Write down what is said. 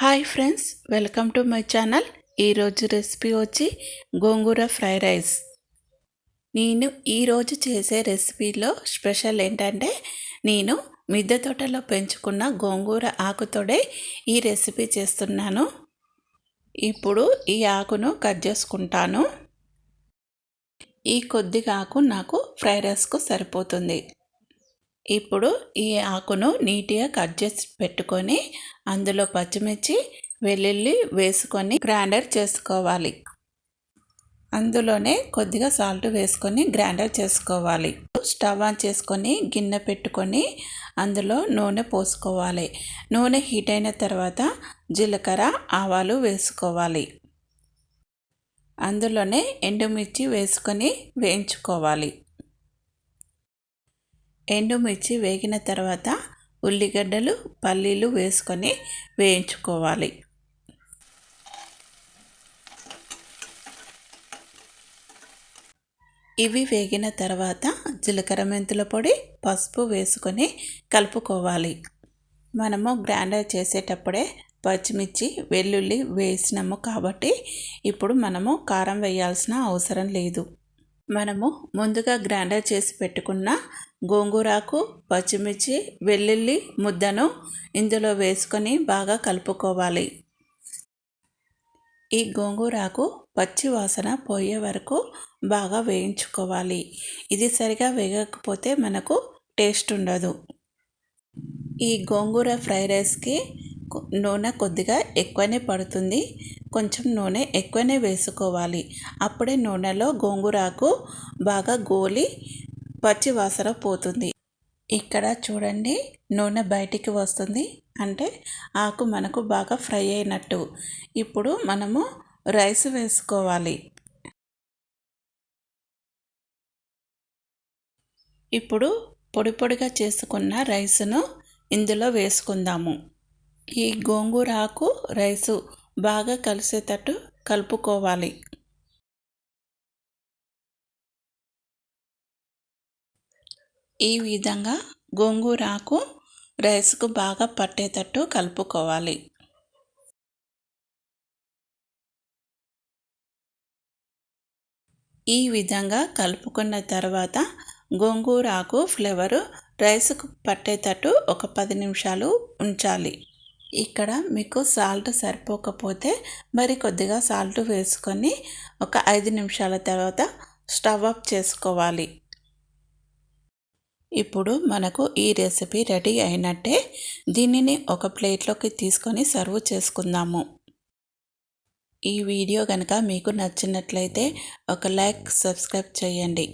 Hi friends, welcome to my channel. ఈరోజు recipe వచ్చి గోంగూర fried rice. నేను ఈరోజు చేసే రెసిపీలో స్పెషల్ ఏంటంటే నేను మిద్దె తోటలో పెంచుకున్న గోంగూర ఆకుతోడే ఈ రెసిపీ చేస్తున్నాను. ఇప్పుడు ఈ ఆకును కట్ చేసుకుంటాను. ఈ కొద్దిగా ఆకు నాకు ఫ్రైడ్ రైస్కు సరిపోతుంది. ఇప్పుడు ఈ ఆకును నీట్గా కట్ చేసి పెట్టుకొని అందులో పచ్చిమిర్చి వెల్లుల్లి వేసుకొని గ్రైండర్ చేసుకోవాలి. అందులోనే కొద్దిగా సాల్ట్ వేసుకొని గ్రైండర్ చేసుకోవాలి. స్టవ్ ఆన్ చేసుకొని గిన్నె పెట్టుకొని అందులో నూనె పోసుకోవాలి. నూనె హీట్ అయిన తర్వాత జీలకర్ర ఆవాలు వేసుకోవాలి. అందులోనే ఎండుమిర్చి వేసుకొని వేయించుకోవాలి. ఎండుమిర్చి వేగిన తర్వాత ఉల్లిగడ్డలు పల్లీలు వేసుకొని వేయించుకోవాలి. ఇవి వేగిన తర్వాత జీలకర్ర మెంతుల పొడి పసుపు వేసుకొని కలుపుకోవాలి. మనము గ్రైండర్ చేసేటప్పుడే పచ్చిమిర్చి వెల్లుల్లి వేసినాము కాబట్టి ఇప్పుడు మనము కారం వేయాల్సిన అవసరం లేదు. మనము ముందుగా గ్రైండర్ చేసి పెట్టుకున్న గోంగూరకు పచ్చిమిర్చి వెల్లుల్లి ముద్దను ఇందులో వేసుకొని బాగా కలుపుకోవాలి. ఈ గోంగూరకు పచ్చి వాసన పోయే వరకు బాగా వేయించుకోవాలి. ఇది సరిగా వేగకపోతే మనకు టేస్ట్ ఉండదు. ఈ గోంగూర ఫ్రైడ్ రైస్కి నూనె కొద్దిగా ఎక్కువనే పడుతుంది. కొంచెం నూనె ఎక్కువనే వేసుకోవాలి. అప్పుడే నూనెలో గోంగూరకు బాగా గోలి పచ్చి వాసన పోతుంది. ఇక్కడ చూడండి, నూనె బయటికి వస్తుంది అంటే ఆకు మనకు బాగా ఫ్రై అయినట్టు. ఇప్పుడు మనము రైస్ వేసుకోవాలి. ఇప్పుడు పొడి పొడిగా చేసుకున్న రైస్ను ఇందులో వేసుకుందాము. ఈ గోంగూర ఆకు రైసు బాగా కలిసేటట్టు కలుపుకోవాలి. ఈ విధంగా గోంగూర ఆకు రైస్కు బాగా పట్టేటట్టు కలుపుకోవాలి. ఈ విధంగా కలుపుకున్న తర్వాత గోంగూర ఆకు ఫ్లేవరు రైస్కు పట్టేటట్టు ఒక 10 నిమిషాలు ఉంచాలి. ఇక్కడ మీకు సాల్ట్ సరిపోకపోతే మరి కొద్దిగా సాల్ట్ వేసుకొని ఒక 5 నిమిషాల తర్వాత స్టవ్ ఆఫ్ చేసుకోవాలి. ఇప్పుడు మనకు ఈ రెసిపీ రెడీ అయినట్టే. దీనిని ఒక ప్లేట్లోకి తీసుకొని సర్వ్ చేసుకుందాము. ఈ వీడియో కనుక మీకు నచ్చినట్లయితే ఒక లైక్, సబ్స్క్రైబ్ చేయండి.